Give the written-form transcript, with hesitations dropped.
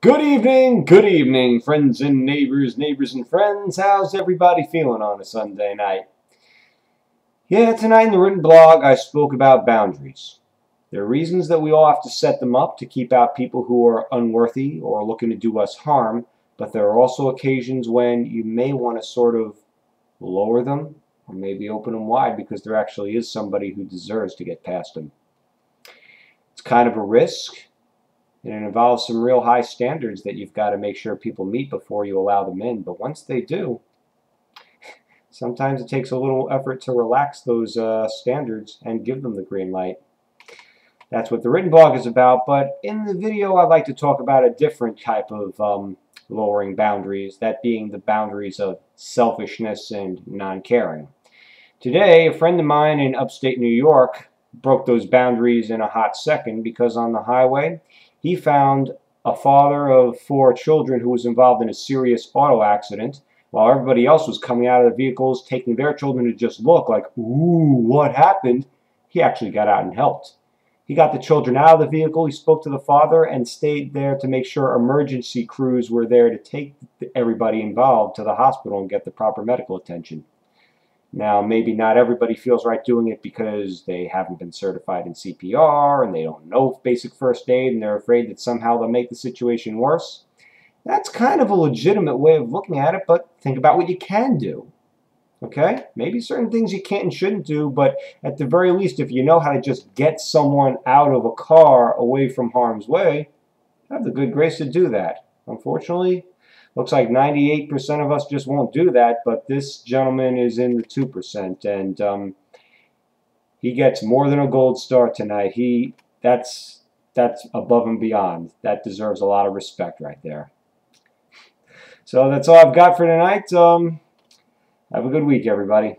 Good evening, friends and neighbors, neighbors and friends. How's everybody feeling on a Sunday night? Yeah, tonight in the written blog, I spoke about boundaries. There are reasons that we all have to set them up to keep out people who are unworthy or looking to do us harm, but there are also occasions when you may want to sort of lower them or maybe open them wide because there actually is somebody who deserves to get past them. It's kind of a risk. And it involves some real high standards that you've got to make sure people meet before you allow them in. But once they do, sometimes it takes a little effort to relax those standards and give them the green light. That's what the written blog is about. But in the video, I'd like to talk about a different type of lowering boundaries, that being the boundaries of selfishness and non-caring. Today, a friend of mine in upstate New York broke those boundaries in a hot second because on the highway, he found a father of 4 children who was involved in a serious auto accident while everybody else was coming out of the vehicles, taking their children to just look like, ooh, what happened? He actually got out and helped. He got the children out of the vehicle, he spoke to the father, and stayed there to make sure emergency crews were there to take everybody involved to the hospital and get the proper medical attention. Now, maybe not everybody feels right doing it because they haven't been certified in CPR and they don't know basic first aid and they're afraid that somehow they'll make the situation worse. That's kind of a legitimate way of looking at it, but think about what you can do. Okay? Maybe certain things you can't and shouldn't do, but at the very least, if you know how to just get someone out of a car away from harm's way, have the good grace to do that. Unfortunately, looks like 98% of us just won't do that, but this gentleman is in the 2%, and he gets more than a gold star tonight. That's above and beyond. That deserves a lot of respect right there. So that's all I've got for tonight. Have a good week, everybody.